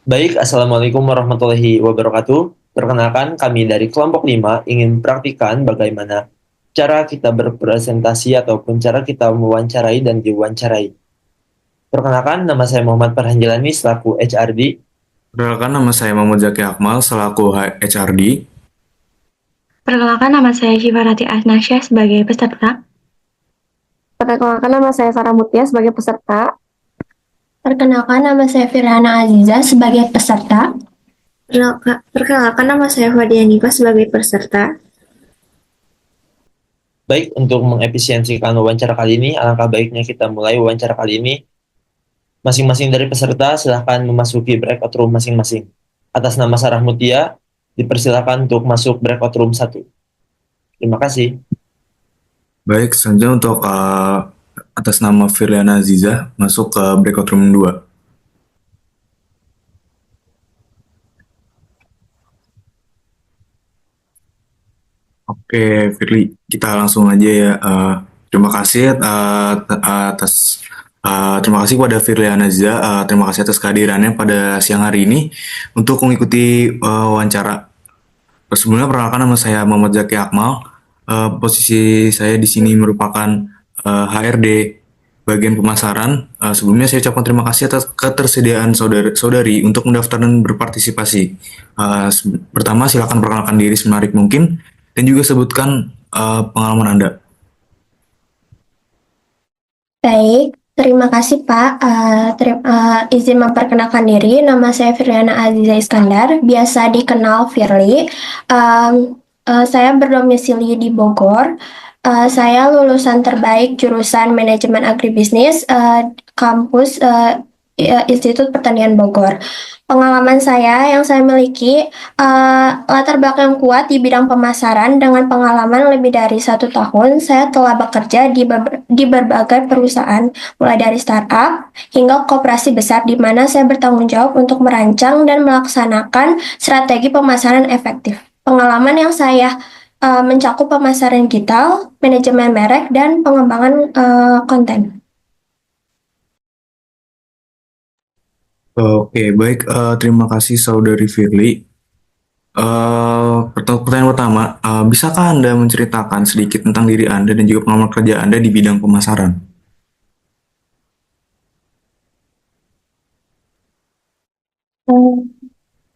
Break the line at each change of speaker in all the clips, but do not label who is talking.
Baik, Assalamualaikum warahmatullahi wabarakatuh. Perkenalkan, kami dari kelompok 5 ingin praktikan bagaimana cara kita berpresentasi ataupun cara kita mewawancarai dan diwawancarai. Perkenalkan, nama saya Muhammad Farhan Jalani selaku HRD.
Perkenalkan nama saya Muhammad Zaki Akmal selaku HRD.
Perkenalkan nama saya Syifa Rati Asnasya sebagai peserta.
Perkenalkan nama saya Sarah Mutia sebagai peserta.
Perkenalkan nama saya Firhana Aziza sebagai peserta.
Perkenalkan nama saya Fadia Nifa sebagai peserta.
Baik, untuk mengefisiensikan wawancara kali ini, alangkah baiknya kita mulai wawancara kali ini. Masing-masing dari peserta silahkan memasuki breakout room masing-masing. Atas nama Sarah Mutia, dipersilakan untuk masuk breakout room 1. Terima kasih.
Baik, selanjutnya untuk atas nama Firliana Aziza masuk ke breakout room 2. Oke, Firly, kita langsung aja ya. Terima kasih atas terima kasih kepada Firliana Aziza. Terima kasih atas kehadirannya pada siang hari ini untuk mengikuti wawancara. Sebelumnya perkenalkan nama saya Muhammad Zaki Akmal. Posisi saya di sini merupakan HRD bagian pemasaran. Sebelumnya saya ucapkan terima kasih atas ketersediaan saudari untuk mendaftar dan berpartisipasi. Pertama, silakan perkenalkan diri semenarik mungkin dan juga sebutkan pengalaman Anda.
Baik, terima kasih Pak. Izin memperkenalkan diri, nama saya Firliana Aziza Iskandar, biasa dikenal Firly. Saya berdomisili di Bogor. Saya lulusan terbaik jurusan Manajemen Agribisnis, kampus Institut Pertanian Bogor. Pengalaman saya yang saya miliki, latar belakang kuat di bidang pemasaran dengan pengalaman lebih dari 1 tahun. Saya telah bekerja di berbagai perusahaan, mulai dari startup hingga koperasi besar di mana saya bertanggung jawab untuk merancang dan melaksanakan strategi pemasaran efektif. Pengalaman yang saya mencakup pemasaran digital, manajemen merek, dan pengembangan konten.
Oke, baik. Terima kasih Saudari Firly. Pertanyaan pertama, bisakah Anda menceritakan sedikit tentang diri Anda dan juga pengalaman kerja Anda di bidang pemasaran?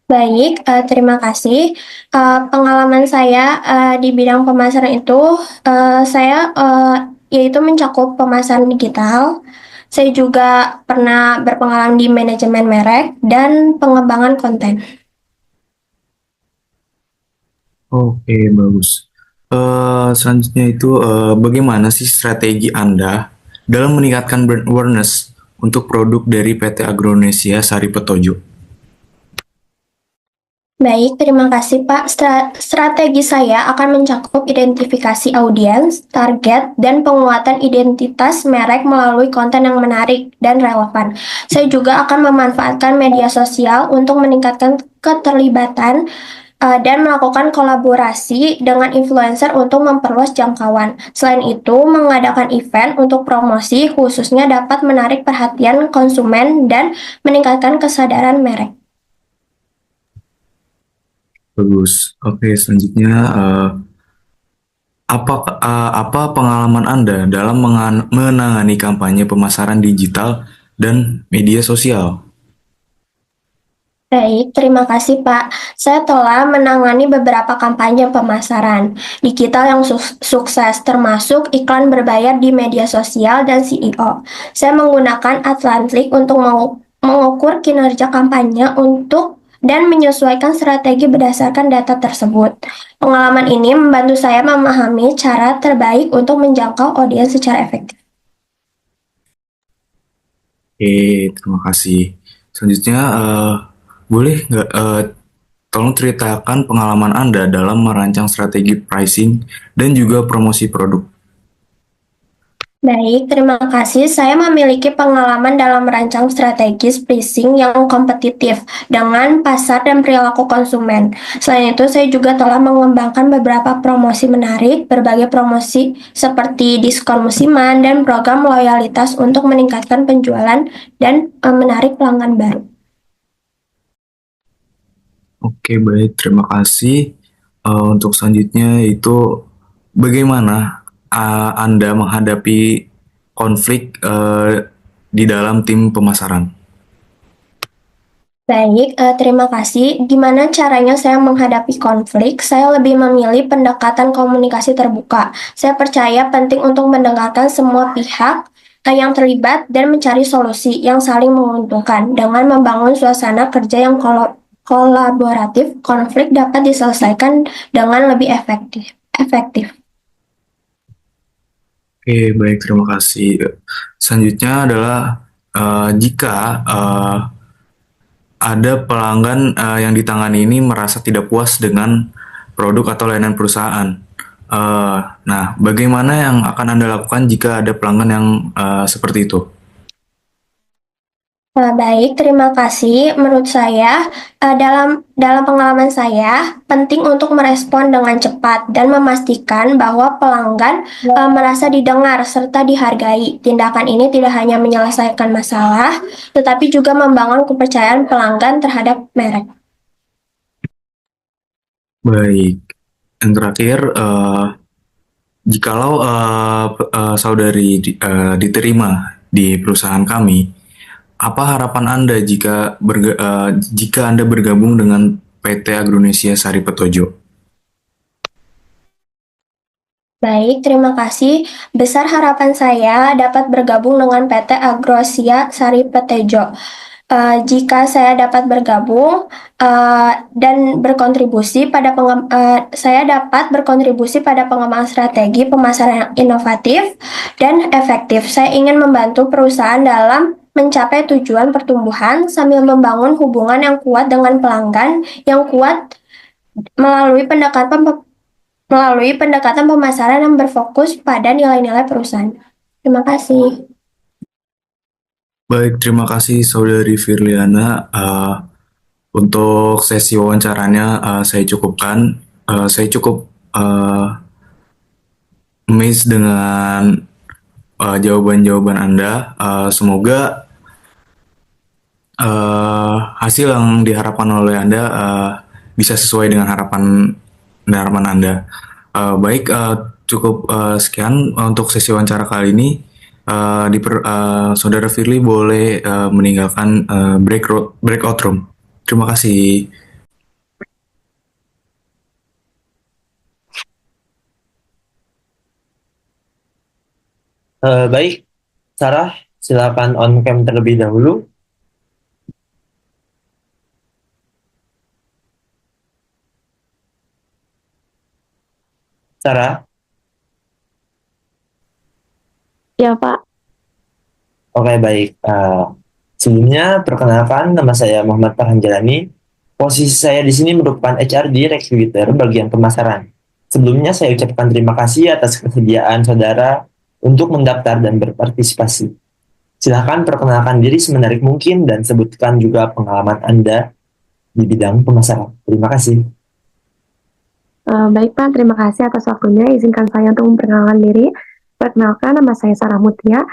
Baik, terima kasih. Pengalaman saya di bidang pemasaran itu, saya yaitu mencakup pemasaran digital. Saya juga pernah berpengalaman di manajemen merek dan pengembangan konten.
Oke, bagus. Selanjutnya itu bagaimana sih strategi Anda dalam meningkatkan brand awareness untuk produk dari PT Agronesia Sari Petojo?
Baik, terima kasih Pak. Strategi saya akan mencakup identifikasi audiens, target, dan penguatan identitas merek melalui konten yang menarik dan relevan. Saya juga akan memanfaatkan media sosial untuk meningkatkan keterlibatan dan melakukan kolaborasi dengan influencer untuk memperluas jangkauan. Selain itu, mengadakan event untuk promosi khususnya dapat menarik perhatian konsumen dan meningkatkan kesadaran merek.
Bagus. Oke, selanjutnya apa pengalaman Anda dalam menangani kampanye pemasaran digital dan media sosial?
Baik, terima kasih Pak. Saya telah menangani beberapa kampanye pemasaran digital yang sukses, termasuk iklan berbayar di media sosial dan CEO. Saya menggunakan Atlantic untuk mengukur kinerja kampanye dan menyesuaikan strategi berdasarkan data tersebut. Pengalaman ini membantu saya memahami cara terbaik untuk menjangkau audiens secara efektif.
Oke, terima kasih. Selanjutnya, boleh nggak tolong ceritakan pengalaman Anda dalam merancang strategi pricing dan juga promosi produk?
Baik, terima kasih. Saya memiliki pengalaman dalam merancang strategi pricing yang kompetitif dengan pasar dan perilaku konsumen. Selain itu, saya juga telah mengembangkan beberapa promosi menarik, berbagai promosi seperti diskon musiman dan program loyalitas untuk meningkatkan penjualan dan menarik pelanggan baru.
Oke, baik. Terima kasih. Untuk selanjutnya itu bagaimana Anda menghadapi konflik di dalam tim pemasaran?
Baik, terima kasih. Gimana caranya saya menghadapi konflik? Saya lebih memilih pendekatan komunikasi terbuka. Saya percaya penting untuk mendengarkan semua pihak yang terlibat dan mencari solusi yang saling menguntungkan. Dengan membangun suasana kerja yang kolaboratif, konflik dapat diselesaikan dengan lebih efektif. Efektif.
Oke, baik. Terima kasih. Selanjutnya adalah jika ada pelanggan yang ditangani ini merasa tidak puas dengan produk atau layanan perusahaan. Nah, bagaimana yang akan Anda lakukan jika ada pelanggan yang seperti itu?
Baik, terima kasih. Menurut saya, dalam pengalaman saya, penting untuk merespon dengan cepat dan memastikan bahwa pelanggan merasa didengar serta dihargai. Tindakan ini tidak hanya menyelesaikan masalah, tetapi juga membangun kepercayaan pelanggan terhadap merek.
Baik. Yang terakhir, jikalau saudari diterima di perusahaan kami, apa harapan Anda jika Anda bergabung dengan PT Agronesia Sari Petojo?
Baik, terima kasih. Besar harapan saya dapat bergabung dengan PT Agrosia Sari Petejo. Jika saya dapat bergabung dan berkontribusi pada saya dapat berkontribusi pada pengembangan strategi pemasaran yang inovatif dan efektif. Saya ingin membantu perusahaan dalam mencapai tujuan pertumbuhan sambil membangun hubungan yang kuat dengan pelanggan yang kuat melalui pendekatan pemasaran yang berfokus pada nilai-nilai perusahaan. Terima kasih.
Baik, terima kasih Saudari Firliana. Untuk sesi wawancaranya saya cukupkan. Saya cukup amazed dengan jawaban-jawaban Anda. Semoga hasil yang diharapkan oleh Anda bisa sesuai dengan harapan Anda. Baik, cukup sekian untuk sesi wawancara kali ini. Saudara Firly boleh meninggalkan breakout room. Terima kasih.
Baik, Sarah, silakan on cam terlebih dahulu. Sarah,
Ya, Pak.
oke baik. Sebelumnya, perkenalkan nama saya Muhammad Farhan Jalani. Posisi saya di sini merupakan HRD Recruiter bagian pemasaran. Sebelumnya saya ucapkan terima kasih atas kesediaan saudara untuk mendaftar dan berpartisipasi. Silahkan perkenalkan diri semenarik mungkin dan sebutkan juga pengalaman Anda di bidang pemasaran. Terima kasih.
Baik, Pak. Terima kasih atas waktunya. Izinkan saya untuk memperkenalkan diri. Perkenalkan, nama saya Sarah Mutia.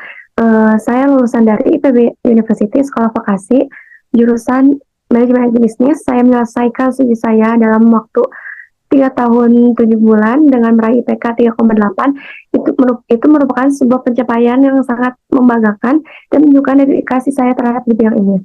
Saya lulusan dari IPB University Sekolah Vokasi, jurusan Manajemen Bisnis. Saya menyelesaikan studi saya dalam waktu 3 tahun 7 bulan dengan meraih IPK 3,8. Itu merupakan sebuah pencapaian yang sangat membanggakan dan menunjukkan dedikasi saya terhadap bidang ini.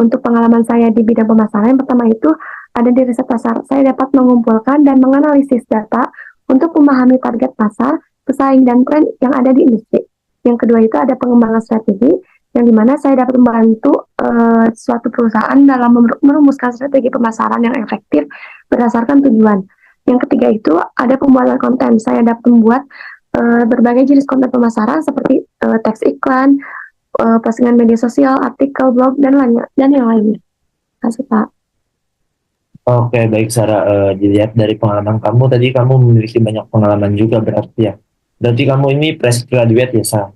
Untuk pengalaman saya di bidang pemasaran, yang pertama itu ada di riset pasar. Saya dapat mengumpulkan dan menganalisis data untuk memahami target pasar, pesaing, dan tren yang ada di industri. Yang kedua itu ada pengembangan strategi, yang dimana saya dapat membantu suatu perusahaan dalam merumuskan strategi pemasaran yang efektif berdasarkan tujuan. Yang ketiga itu ada pembuatan konten. Saya dapat membuat berbagai jenis konten pemasaran seperti teks iklan, postingan media sosial, artikel, blog, dan yang lainnya. Terima kasih, Pak.
Oke, baik Sarah. Dilihat dari pengalaman kamu, tadi kamu memiliki banyak pengalaman juga berarti ya. Berarti kamu ini fresh graduate ya, Sarah?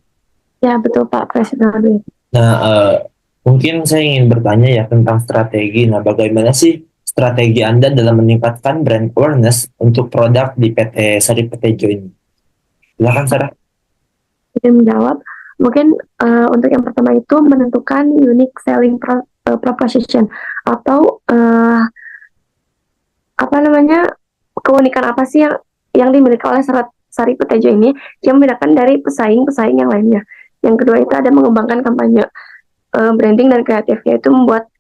Ya, betul, Pak. Presiden.
Nah, mungkin saya ingin bertanya ya tentang strategi. Nah, bagaimana sih strategi Anda dalam meningkatkan brand awareness untuk produk di PT Sari Petejo ini? Silakan, Sarah.
Ingin menjawab, mungkin untuk yang pertama itu menentukan unique selling proposition atau apa namanya, keunikan apa sih yang dimiliki oleh Sari Petejo ini yang membedakan dari pesaing-pesaing yang lainnya. Yang kedua itu ada mengembangkan kampanye branding dan kreatifnya itu membuat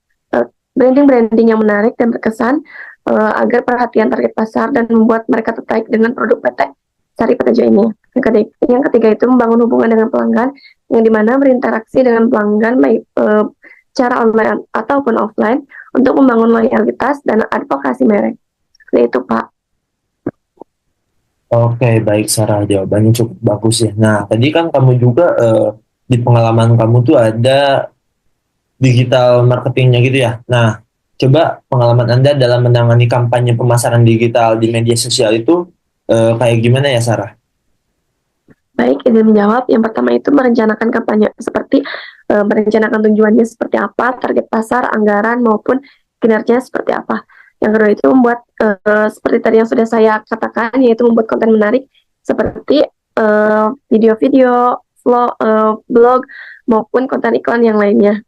branding-branding yang menarik dan berkesan agar perhatian target pasar dan membuat mereka tertarik dengan produk PT Sari Petejo ini. Yang ketiga itu membangun hubungan dengan pelanggan yang dimana berinteraksi dengan pelanggan baik cara online ataupun offline untuk membangun loyalitas dan advokasi merek. Seperti itu, Pak.
Oke, baik Sarah, jawabannya cukup bagus ya. Nah, tadi kan kamu juga di pengalaman kamu tuh ada digital marketingnya gitu ya. Nah, coba pengalaman Anda dalam menangani kampanye pemasaran digital di media sosial itu kayak gimana ya, Sarah?
Baik, izin menjawab. Yang pertama itu merencanakan kampanye, seperti merencanakan tujuannya seperti apa, target pasar, anggaran, maupun kinerjanya seperti apa. Yang kedua itu membuat, seperti tadi yang sudah saya katakan, yaitu membuat konten menarik, seperti video-video, blog, maupun konten iklan yang lainnya.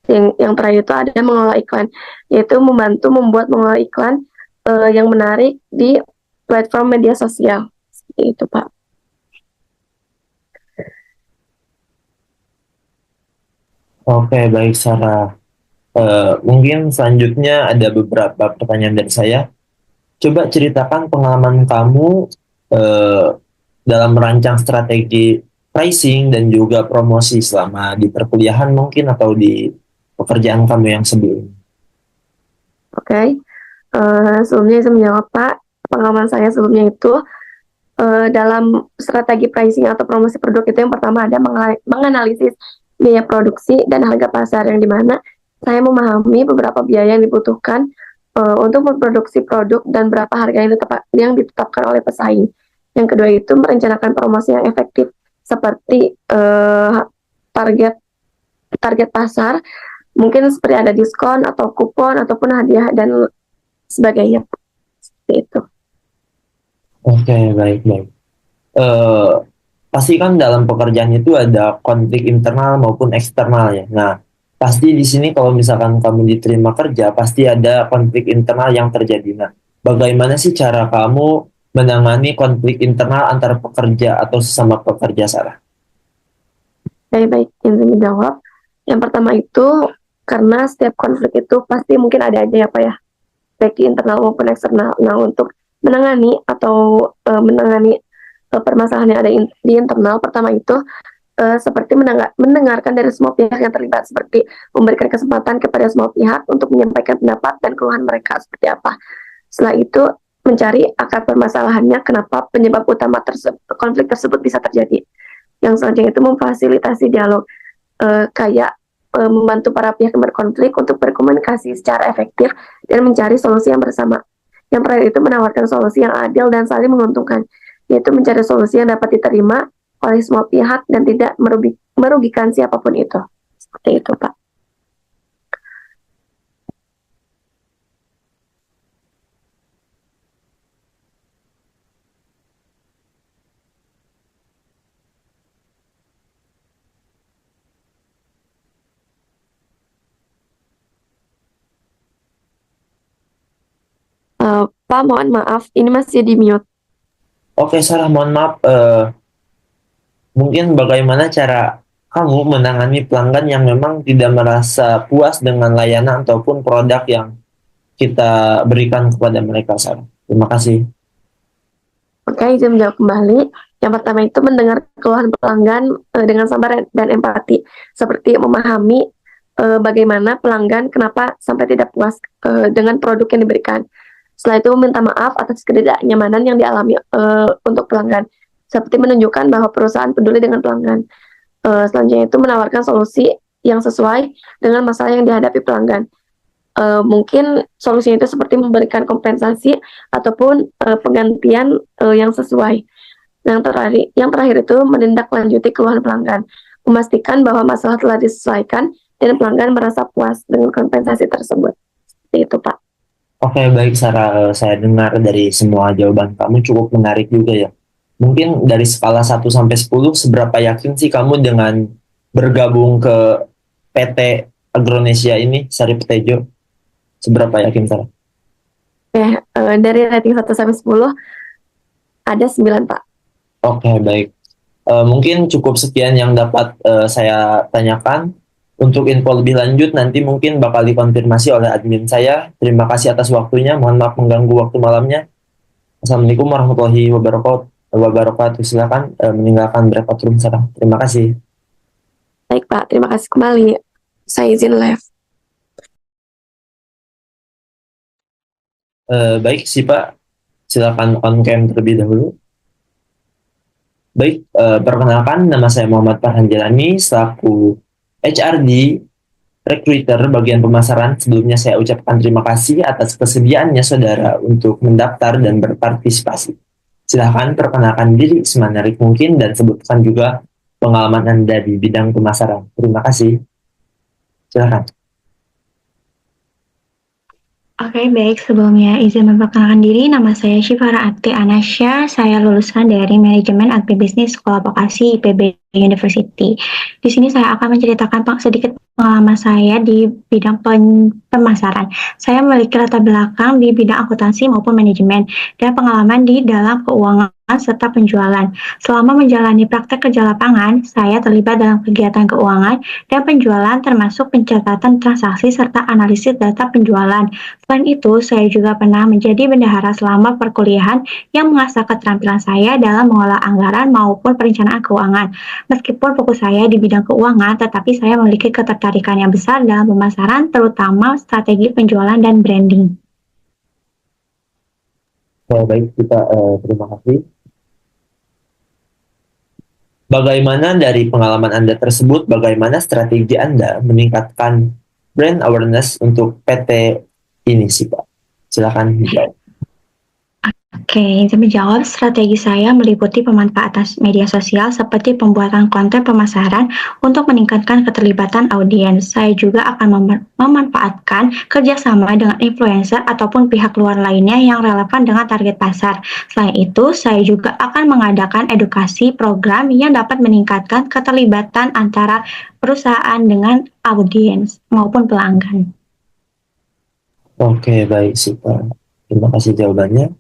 Yang terakhir itu ada mengelola iklan, yaitu membantu mengelola iklan yang menarik di platform media sosial. Seperti itu, Pak.
Oke, baik Sarah. Mungkin selanjutnya ada beberapa pertanyaan dari saya. Coba ceritakan pengalaman kamu eh, dalam merancang strategi pricing dan juga promosi selama di perkuliahan mungkin atau di pekerjaan kamu yang sebelumnya.
Oke. Sebelumnya saya menjawab, Pak. Pengalaman saya sebelumnya itu dalam strategi pricing atau promosi produk itu yang pertama ada menganalisis biaya produksi dan harga pasar, yang dimana saya memahami beberapa biaya yang dibutuhkan untuk memproduksi produk dan berapa harga yang ditetapkan oleh pesaing. Yang kedua itu merencanakan promosi yang efektif seperti target target pasar, mungkin seperti ada diskon atau kupon ataupun hadiah dan sebagainya. Seperti itu.
Oke, baik-baik. Eh, Pasti kan dalam pekerjaan itu ada konflik internal maupun eksternal ya. Nah, pasti di sini kalau misalkan kamu diterima kerja, pasti ada konflik internal yang terjadi. Nah, bagaimana sih cara kamu menangani konflik internal antara pekerja atau sesama pekerja, Sarah?
Baik-baik, ingin menjawab. Yang pertama itu, karena setiap konflik itu pasti mungkin ada aja ya Pak ya, baik di internal maupun eksternal. Nah, untuk menangani permasalahan yang ada di internal, pertama itu seperti mendengarkan dari semua pihak yang terlibat, seperti memberikan kesempatan kepada semua pihak untuk menyampaikan pendapat dan keluhan mereka seperti apa. Setelah itu mencari akar permasalahannya, kenapa penyebab utama konflik tersebut bisa terjadi. Yang selanjutnya itu memfasilitasi dialog, kayak membantu para pihak yang berkonflik untuk berkomunikasi secara efektif dan mencari solusi yang bersama. Yang terakhir itu menawarkan solusi yang adil dan saling menguntungkan, yaitu mencari solusi yang dapat diterima oleh semua pihak dan tidak merugikan siapapun itu. Seperti itu, Pak. Pak, mohon maaf, ini masih di mute.
Oke, Sarah, mohon maaf. Mungkin bagaimana cara kamu menangani pelanggan yang memang tidak merasa puas dengan layanan ataupun produk yang kita berikan kepada mereka, Sarah? Terima kasih.
Oke, izin menjawab kembali. Yang pertama itu mendengar keluhan pelanggan dengan sabar dan empati, seperti memahami bagaimana pelanggan kenapa sampai tidak puas dengan produk yang diberikan. Setelah itu meminta maaf atas ketidaknyamanan yang dialami untuk pelanggan, seperti menunjukkan bahwa perusahaan peduli dengan pelanggan. Selanjutnya itu menawarkan solusi yang sesuai dengan masalah yang dihadapi pelanggan. Mungkin solusinya itu seperti memberikan kompensasi ataupun penggantian yang sesuai. Yang terakhir itu menindaklanjuti keluhan pelanggan, memastikan bahwa masalah telah disesuaikan dan pelanggan merasa puas dengan kompensasi tersebut. Seperti itu, Pak.
Oke, baik Sarah. Saya dengar dari semua jawaban kamu cukup menarik juga ya. Mungkin dari skala 1 sampai 10, seberapa yakin sih kamu dengan bergabung ke PT Agronesia ini, Sari Petejo? Seberapa yakin, Sarah?
Dari rating 1 sampai 10 ada 9, Pak.
Oke, baik. Mungkin cukup sekian yang dapat saya tanyakan. Untuk info lebih lanjut nanti mungkin bakal dikonfirmasi oleh admin saya. Terima kasih atas waktunya. Mohon maaf mengganggu waktu malamnya. Assalamualaikum warahmatullahi wabarakatuh. Silakan meninggalkan breakout room sekarang. Terima kasih.
Baik, Pak. Terima kasih kembali. Saya izin live.
Baik sih Pak, silakan on cam terlebih dahulu. Baik, perkenalkan nama saya Muhammad Farhan Jalani selaku HRD Recruiter bagian pemasaran. Sebelumnya saya ucapkan terima kasih atas kesediaannya saudara untuk mendaftar dan berpartisipasi. Silahkan perkenalkan diri semenarik mungkin dan sebutkan juga pengalaman Anda di bidang pemasaran. Terima kasih. Silahkan.
Oke, baik. Sebelumnya izin memperkenalkan diri, nama saya Syifara Ati Anasya. Saya lulusan dari Manajemen Agribisnis Sekolah Vokasi IPB University. Di sini saya akan menceritakan sedikit pengalaman saya di bidang pemasaran. Saya memiliki latar belakang di bidang akuntansi maupun manajemen dan pengalaman di dalam keuangan serta penjualan. Selama menjalani praktek kerja lapangan, saya terlibat dalam kegiatan keuangan dan penjualan termasuk pencatatan transaksi serta analisis data penjualan. Selain itu, saya juga pernah menjadi bendahara selama perkuliahan yang mengasah keterampilan saya dalam mengolah anggaran maupun perencanaan keuangan. Meskipun fokus saya di bidang keuangan, tetapi saya memiliki ketertarikan yang besar dalam pemasaran, terutama strategi penjualan dan branding.
Baik, kita terima kasih. Bagaimana dari pengalaman Anda tersebut, bagaimana strategi Anda meningkatkan brand awareness untuk PT ini sih Pak? Silakan dijawab.
Oke, izin menjawab. Strategi saya meliputi pemanfaatan media sosial seperti pembuatan konten pemasaran untuk meningkatkan keterlibatan audiens. Saya juga akan memanfaatkan kerjasama dengan influencer ataupun pihak luar lainnya yang relevan dengan target pasar. Selain itu, saya juga akan mengadakan edukasi program yang dapat meningkatkan keterlibatan antara perusahaan dengan audiens maupun pelanggan.
Oke, baik sih Pak. Terima kasih jawabannya.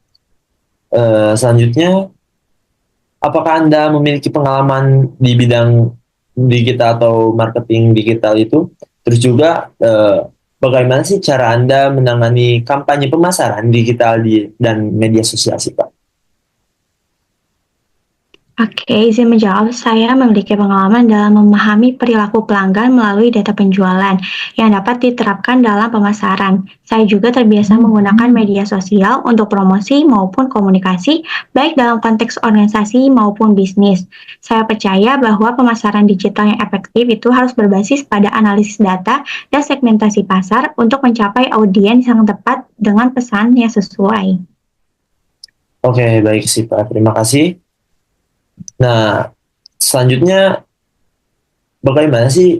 Selanjutnya, apakah Anda memiliki pengalaman di bidang digital atau marketing digital itu? Terus juga, bagaimana sih cara Anda menangani kampanye pemasaran digital dan media sosial sih Pak?
Oke, izin menjawab. Saya memiliki pengalaman dalam memahami perilaku pelanggan melalui data penjualan yang dapat diterapkan dalam pemasaran. Saya juga terbiasa menggunakan media sosial untuk promosi maupun komunikasi, baik dalam konteks organisasi maupun bisnis. Saya percaya bahwa pemasaran digital yang efektif itu harus berbasis pada analisis data dan segmentasi pasar untuk mencapai audiens yang tepat dengan pesan yang sesuai.
Oke, baik sih Pak. Terima kasih. Nah, selanjutnya bagaimana sih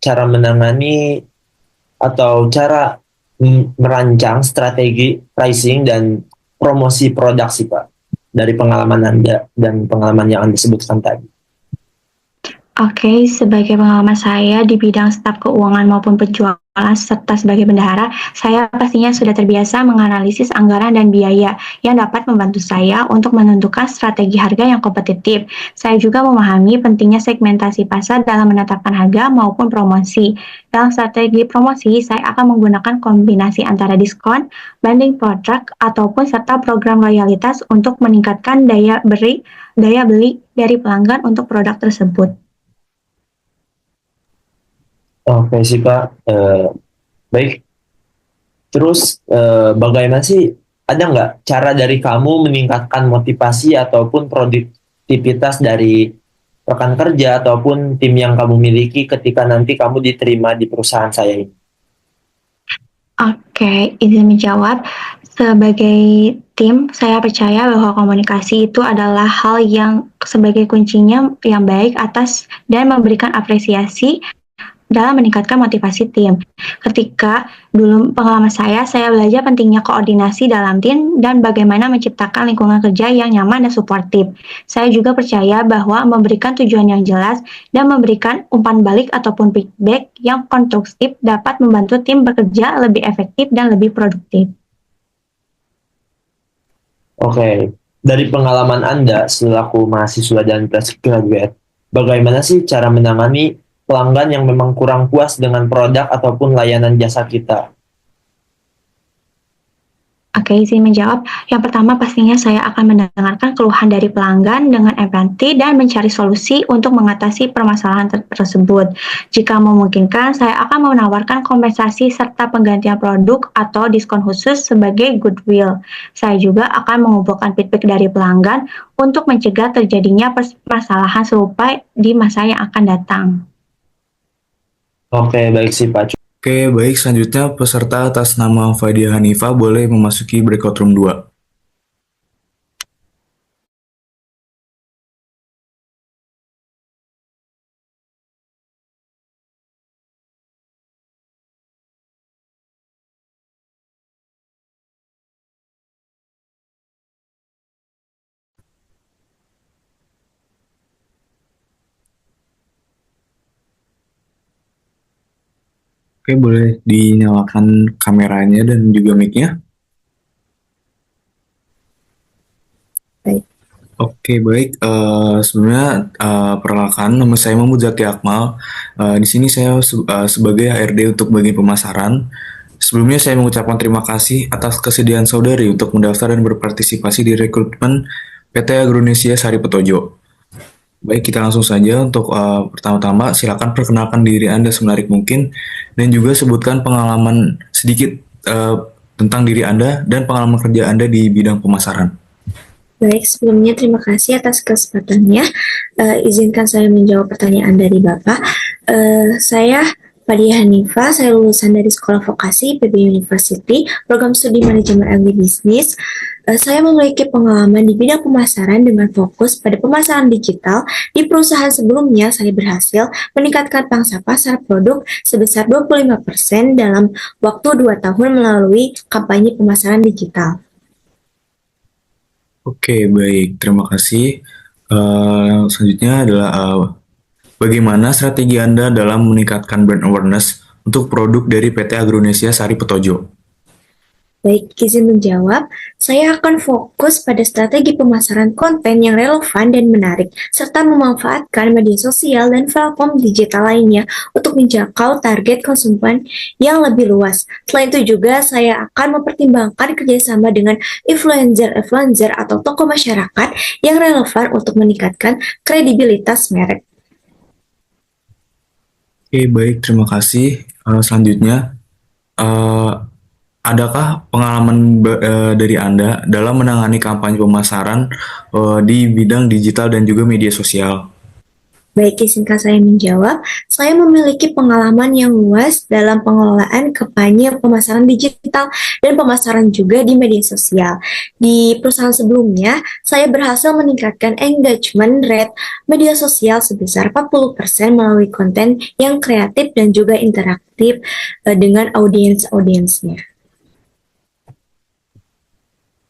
cara menangani atau cara merancang strategi pricing dan promosi produk sih Pak dari pengalaman Anda dan pengalaman yang Anda sebutkan tadi?
Oke, sebagai pengalaman saya di bidang staf keuangan maupun penjualan serta sebagai bendahara, saya pastinya sudah terbiasa menganalisis anggaran dan biaya yang dapat membantu saya untuk menentukan strategi harga yang kompetitif. Saya juga memahami pentingnya segmentasi pasar dalam menetapkan harga maupun promosi. Dalam strategi promosi, saya akan menggunakan kombinasi antara diskon, banding produk, ataupun serta program loyalitas untuk meningkatkan daya beli dari pelanggan untuk produk tersebut.
Oke sih Pak. Baik. Terus bagaimana sih, ada nggak cara dari kamu meningkatkan motivasi ataupun produktivitas dari rekan kerja ataupun tim yang kamu miliki ketika nanti kamu diterima di perusahaan saya ini?
Oke, izin menjawab. Sebagai tim, saya percaya bahwa komunikasi itu adalah hal yang sebagai kuncinya yang baik atas dan memberikan apresiasi dalam meningkatkan motivasi tim. Ketika dulu pengalaman saya belajar pentingnya koordinasi dalam tim dan bagaimana menciptakan lingkungan kerja yang nyaman dan suportif. Saya juga percaya bahwa memberikan tujuan yang jelas dan memberikan umpan balik ataupun feedback yang konstruktif dapat membantu tim bekerja lebih efektif dan lebih produktif.
Oke, dari pengalaman Anda selaku mahasiswa dan fresh graduate, bagaimana sih cara menangani pelanggan yang memang kurang puas dengan produk ataupun layanan jasa kita?
Oke, izin menjawab. Yang pertama pastinya saya akan mendengarkan keluhan dari pelanggan dengan empati dan mencari solusi untuk mengatasi permasalahan tersebut. Jika memungkinkan, saya akan menawarkan kompensasi serta penggantian produk atau diskon khusus sebagai goodwill. Saya juga akan mengumpulkan feedback dari pelanggan untuk mencegah terjadinya permasalahan serupa di masa yang akan datang.
Oke, baik sih Pak.
Oke, baik. Selanjutnya peserta atas nama Fadia Hanifa boleh memasuki breakout room 2. Oke, boleh dinyalakan kameranya dan juga mic-nya.
Baik.
Oke, baik. Sebenarnya perkenalkan, nama saya Mahmud Zaki Akmal. Di sini saya sebagai HRD untuk bagian pemasaran. Sebelumnya saya mengucapkan terima kasih atas kesediaan saudari untuk mendaftar dan berpartisipasi di rekrutmen PT Agronesia Sari Petojo. Baik, kita langsung saja untuk pertama-tama silakan perkenalkan diri Anda semenarik mungkin dan juga sebutkan pengalaman sedikit tentang diri Anda dan pengalaman kerja Anda di bidang pemasaran.
Baik, sebelumnya terima kasih atas kesempatannya. Izinkan saya menjawab pertanyaan dari Bapak. Saya Fadia Hanifa, saya lulusan dari Sekolah Vokasi IPB University, program studi manajemen agribisnis. Saya memiliki pengalaman di bidang pemasaran dengan fokus pada pemasaran digital. Di perusahaan sebelumnya, saya berhasil meningkatkan pangsa pasar produk sebesar 25% dalam waktu 2 tahun melalui kampanye pemasaran digital.
Oke, baik. Terima kasih. Selanjutnya adalah bagaimana strategi Anda dalam meningkatkan brand awareness untuk produk dari PT Agronesia Sari Petojo?
Baik, izin menjawab, saya akan fokus pada strategi pemasaran konten yang relevan dan menarik, serta memanfaatkan media sosial dan platform digital lainnya untuk menjangkau target konsumen yang lebih luas. Selain itu juga, saya akan mempertimbangkan kerjasama dengan influencer atau tokoh masyarakat yang relevan untuk meningkatkan kredibilitas merek.
Oke, baik. Terima kasih. Selanjutnya, adakah pengalaman dari Anda dalam menangani kampanye pemasaran di bidang digital dan juga media sosial?
Baik, izinkan saya menjawab. Saya memiliki pengalaman yang luas dalam pengelolaan kampanye pemasaran digital dan pemasaran juga di media sosial. Di perusahaan sebelumnya, saya berhasil meningkatkan engagement rate media sosial sebesar 40% melalui konten yang kreatif dan juga interaktif dengan audiensnya.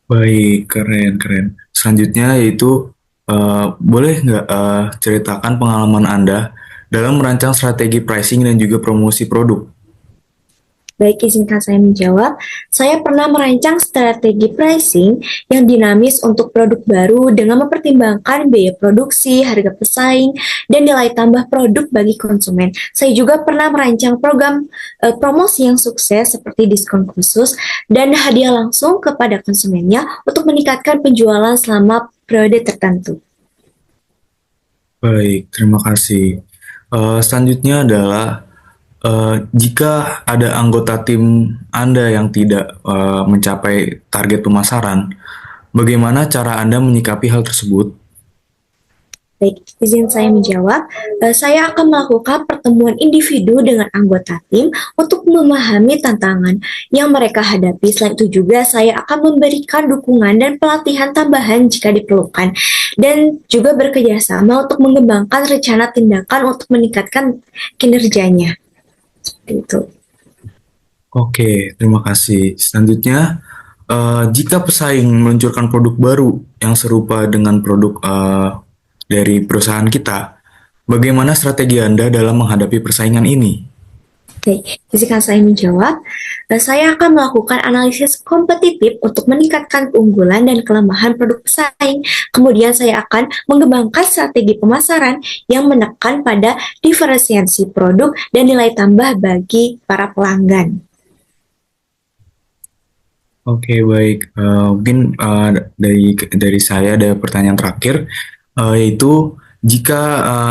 Baik, keren. Selanjutnya yaitu boleh nggak ceritakan pengalaman Anda dalam merancang strategi pricing dan juga promosi produk?
Baik, izinkan saya menjawab. Saya pernah merancang strategi pricing yang dinamis untuk produk baru dengan mempertimbangkan biaya produksi, harga pesaing, dan nilai tambah produk bagi konsumen. Saya juga pernah merancang program promosi yang sukses seperti diskon khusus dan hadiah langsung kepada konsumennya untuk meningkatkan penjualan selama periode tertentu.
Baik, terima kasih. Selanjutnya adalah jika ada anggota tim Anda yang tidak mencapai target pemasaran, bagaimana cara Anda menyikapi hal tersebut?
Baik, izin saya menjawab. Saya akan melakukan pertemuan individu dengan anggota tim untuk memahami tantangan yang mereka hadapi. Selain itu juga saya akan memberikan dukungan dan pelatihan tambahan jika diperlukan. Dan juga bekerjasama untuk mengembangkan rencana tindakan untuk meningkatkan kinerjanya. Seperti itu.
Oke, terima kasih. Selanjutnya, jika pesaing meluncurkan produk baru yang serupa dengan produk dari perusahaan kita, bagaimana strategi Anda dalam menghadapi persaingan ini?
Baik, izinkan saya menjawab. Saya akan melakukan analisis kompetitif untuk meningkatkan keunggulan dan kelemahan produk pesaing. Kemudian saya akan mengembangkan strategi pemasaran yang menekan pada diferensiasi produk dan nilai tambah bagi para pelanggan.
Oke, baik. Mungkin dari saya ada pertanyaan terakhir, yaitu jika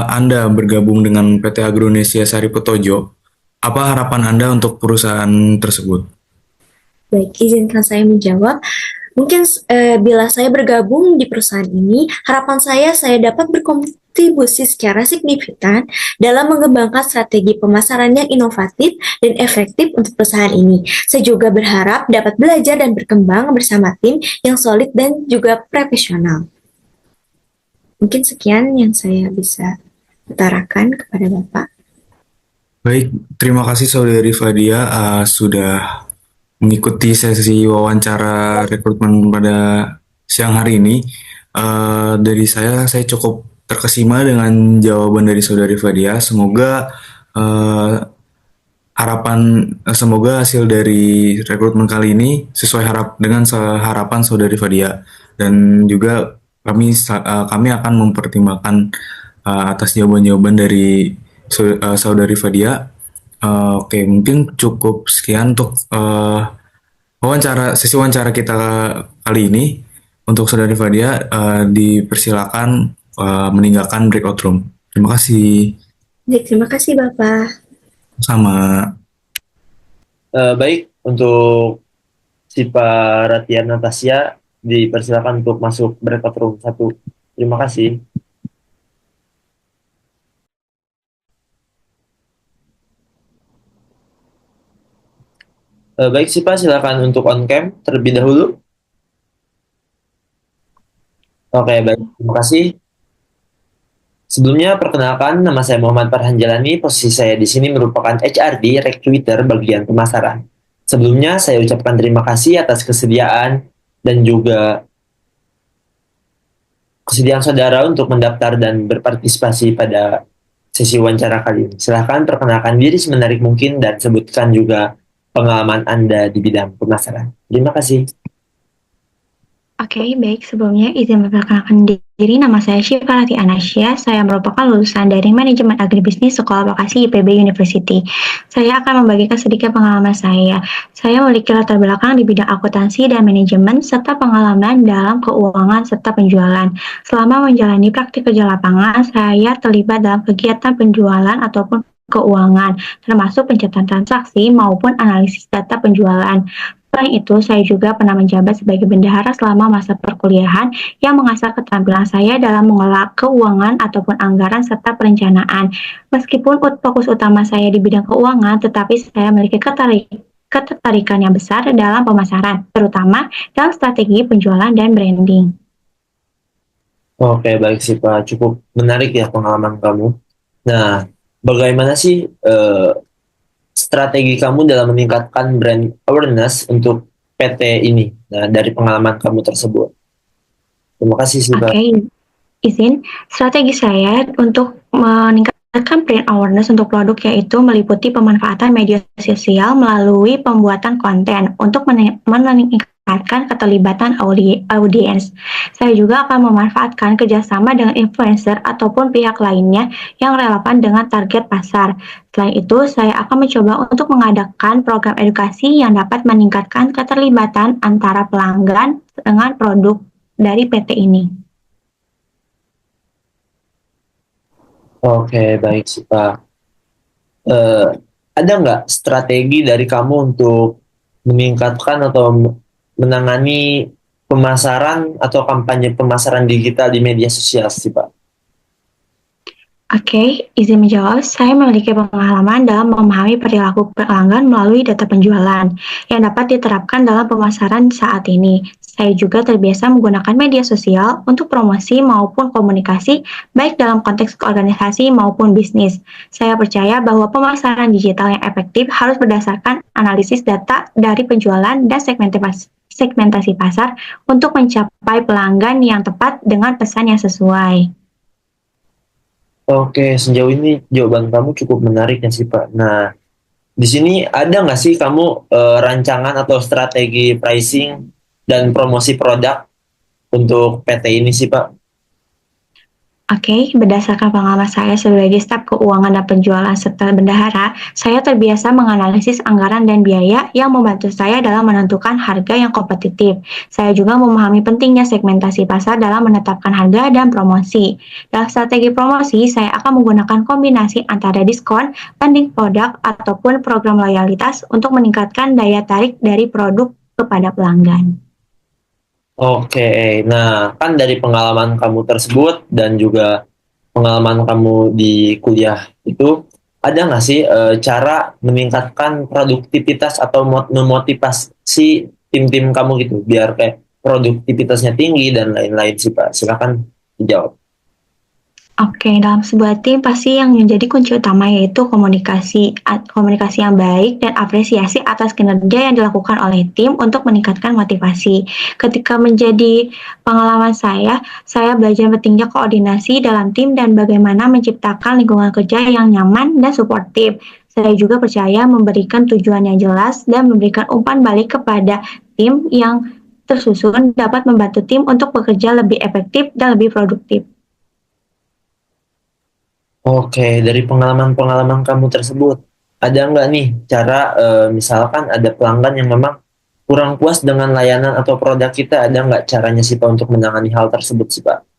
Anda bergabung dengan PT Agronesia Sari Petojo, apa harapan Anda untuk perusahaan tersebut?
Baik, izinkan saya menjawab. Mungkin bila saya bergabung di perusahaan ini, harapan saya dapat berkontribusi secara signifikan dalam mengembangkan strategi pemasaran yang inovatif dan efektif untuk perusahaan ini. Saya juga berharap dapat belajar dan berkembang bersama tim yang solid dan juga profesional. Mungkin sekian yang saya bisa utarakan kepada Bapak.
Baik, terima kasih Saudari Fadia sudah mengikuti sesi wawancara rekrutmen pada siang hari ini. Dari saya cukup terkesima dengan jawaban dari Saudari Fadia. Semoga semoga hasil dari rekrutmen kali ini sesuai dengan harapan Saudari Fadia, dan juga kami akan mempertimbangkan atas jawaban-jawaban dari Saudari Fadia. Oke, mungkin cukup sekian untuk sesi wawancara kita kali ini. Untuk Saudari Fadia, dipersilakan meninggalkan breakout room. Terima kasih.
Baik, terima kasih Bapak.
Sama.
Baik, untuk Sipa Ratia Natasya dipersilakan untuk masuk breakout room 1. Terima kasih. Baik Sipa, silakan untuk on cam terlebih dahulu. Oke, baik. Terima kasih. Sebelumnya, perkenalkan, nama saya Muhammad Farhan Jalani. Posisi saya di sini merupakan HRD Recruiter bagian pemasaran. Sebelumnya, saya ucapkan terima kasih atas kesediaan dan juga kesediaan saudara untuk mendaftar dan berpartisipasi pada sesi wawancara kali ini. Silahkan perkenalkan diri semenarik mungkin dan sebutkan juga pengalaman Anda di bidang pemasaran. Terima kasih.
Oke, baik. Sebelumnya izin memperkenalkan diri. Nama saya Syifa Ratia Anasya. Saya merupakan lulusan dari Manajemen Agribisnis Sekolah Vokasi IPB University. Saya akan membagikan sedikit pengalaman saya. Saya memiliki latar belakang di bidang akuntansi dan manajemen, serta pengalaman dalam keuangan serta penjualan. Selama menjalani praktik kerja lapangan, saya terlibat dalam kegiatan penjualan ataupun keuangan, termasuk pencatatan transaksi maupun analisis data penjualan. Selain itu, saya juga pernah menjabat sebagai bendahara selama masa perkuliahan yang mengasah keterampilan saya dalam mengelola keuangan ataupun anggaran serta perencanaan. Meskipun fokus utama saya di bidang keuangan, tetapi saya memiliki ketertarikan yang besar dalam pemasaran, terutama dalam strategi penjualan dan branding.
Oke, baik sih Pak. Cukup menarik ya pengalaman kamu. Nah, bagaimana sih strategi kamu dalam meningkatkan brand awareness untuk PT ini? Nah, dari pengalaman kamu tersebut. Terima kasih sih Pak.
Oke, izin. Strategi saya untuk meningkatkan brand awareness untuk produk yaitu meliputi pemanfaatan media sosial melalui pembuatan konten untuk meningkatkan keterlibatan audiens. Saya juga akan memanfaatkan kerjasama dengan influencer ataupun pihak lainnya yang relevan dengan target pasar. Selain itu, saya akan mencoba untuk mengadakan program edukasi yang dapat meningkatkan keterlibatan antara pelanggan dengan produk dari PT ini.
Oke, baik sih Pak. Ada nggak strategi dari kamu untuk meningkatkan atau menangani pemasaran atau kampanye pemasaran digital di media sosial sih Pak?
Oke, izin menjawab. Saya memiliki pengalaman dalam memahami perilaku pelanggan melalui data penjualan yang dapat diterapkan dalam pemasaran saat ini. Saya juga terbiasa menggunakan media sosial untuk promosi maupun komunikasi, baik dalam konteks organisasi maupun bisnis. Saya percaya bahwa pemasaran digital yang efektif harus berdasarkan analisis data dari penjualan dan segmentasi pasar untuk mencapai pelanggan yang tepat dengan pesan yang sesuai.
Oke, sejauh ini jawaban kamu cukup menarik ya sih Pak. Nah, Di sini ada nggak sih kamu rancangan atau strategi pricing dan promosi produk untuk PT ini sih, Pak?
Oke, berdasarkan pengalaman saya sebagai staf keuangan dan penjualan serta bendahara, saya terbiasa menganalisis anggaran dan biaya yang membantu saya dalam menentukan harga yang kompetitif. Saya juga memahami pentingnya segmentasi pasar dalam menetapkan harga dan promosi. Dalam strategi promosi, saya akan menggunakan kombinasi antara diskon, banding produk, ataupun program loyalitas untuk meningkatkan daya tarik dari produk kepada pelanggan.
Oke, nah kan dari pengalaman kamu tersebut dan juga pengalaman kamu di kuliah itu, ada nggak sih cara meningkatkan produktivitas atau memotivasi tim-tim kamu gitu, biar kayak produktivitasnya tinggi dan lain-lain sih, Pak? Silakan dijawab.
Oke, dalam sebuah tim pasti yang menjadi kunci utama yaitu komunikasi yang baik dan apresiasi atas kinerja yang dilakukan oleh tim untuk meningkatkan motivasi. Ketika menjadi pengalaman saya belajar pentingnya koordinasi dalam tim dan bagaimana menciptakan lingkungan kerja yang nyaman dan suportif. Saya juga percaya memberikan tujuan yang jelas dan memberikan umpan balik kepada tim yang tersusun dapat membantu tim untuk bekerja lebih efektif dan lebih produktif.
Oke, dari pengalaman-pengalaman kamu tersebut, ada nggak nih cara, misalkan ada pelanggan yang memang kurang puas dengan layanan atau produk kita, ada nggak caranya sih Pak untuk menangani hal tersebut sih Pak?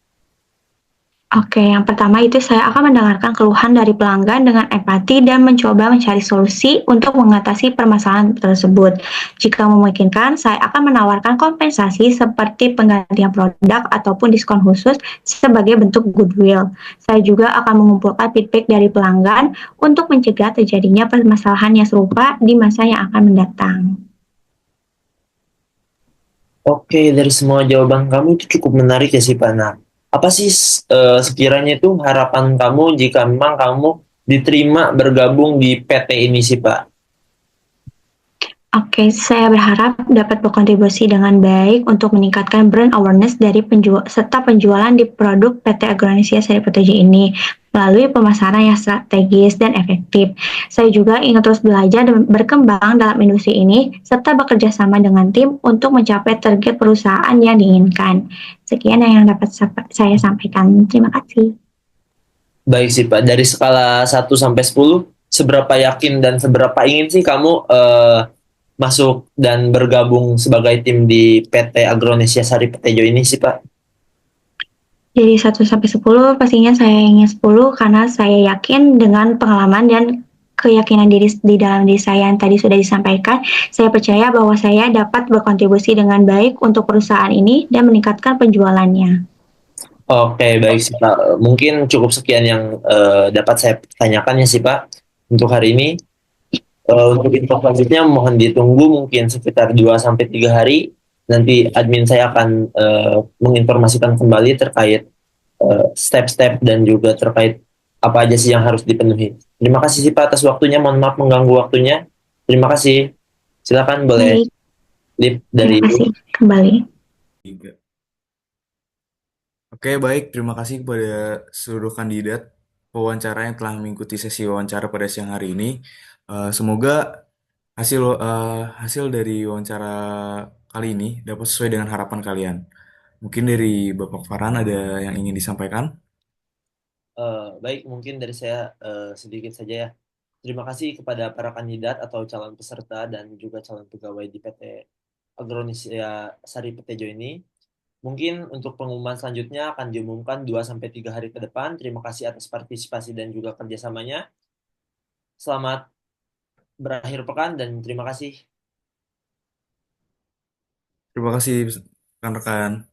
Oke, yang pertama itu saya akan mendengarkan keluhan dari pelanggan dengan empati dan mencoba mencari solusi untuk mengatasi permasalahan tersebut. Jika memungkinkan, saya akan menawarkan kompensasi seperti penggantian produk ataupun diskon khusus sebagai bentuk goodwill. Saya juga akan mengumpulkan feedback dari pelanggan untuk mencegah terjadinya permasalahan yang serupa di masa yang akan mendatang.
Oke, dari semua jawaban kamu itu cukup menarik ya sih Pak. Nah, apa sih sekiranya itu harapan kamu jika memang kamu diterima bergabung di PT ini sih Pak?
Oke, saya berharap dapat berkontribusi dengan baik untuk meningkatkan brand awareness dari serta penjualan di produk PT Agronesia Seri Petuju ini melalui pemasaran yang strategis dan efektif. Saya juga ingin terus belajar dan berkembang dalam industri ini serta bekerja sama dengan tim untuk mencapai target perusahaan yang diinginkan. Sekian yang dapat saya sampaikan. Terima kasih.
Baik sih Pak, dari skala 1 sampai 10, seberapa yakin dan seberapa ingin sih kamu masuk dan bergabung sebagai tim di PT Agronesia Sari Petejo ini sih Pak?
Dari 1 sampai 10, pastinya saya ingin 10 karena saya yakin dengan pengalaman dan keyakinan diri di dalam diri saya yang tadi sudah disampaikan, saya percaya bahwa saya dapat berkontribusi dengan baik untuk perusahaan ini dan meningkatkan penjualannya.
Oke, baik sih Pak. Mungkin cukup sekian yang dapat saya tanyakan ya sih Pak untuk hari ini. Untuk info selanjutnya mohon ditunggu mungkin sekitar 2 sampai 3 hari. Nanti admin saya akan menginformasikan kembali terkait step-step dan juga terkait apa aja sih yang harus dipenuhi. Terima kasih sih Pak atas waktunya. Mohon maaf mengganggu waktunya. Terima kasih. Silakan boleh
Baik,
live
terima
dari
kasih kembali.
Tiga. Oke, baik. Terima kasih kepada seluruh kandidat wawancara yang telah mengikuti sesi wawancara pada siang hari ini. Semoga hasil dari wawancara kali ini dapat sesuai dengan harapan kalian. Mungkin dari Bapak Farhan ada yang ingin disampaikan?
Baik, mungkin dari saya sedikit saja ya. Terima kasih kepada para kandidat atau calon peserta dan juga calon pegawai di PT Agronesia Sari Petejo ini. Mungkin untuk pengumuman selanjutnya akan diumumkan 2 sampai 3 hari ke depan. Terima kasih atas partisipasi dan juga kerjasamanya. Selamat berakhir pekan dan terima kasih.
Terima kasih rekan-rekan.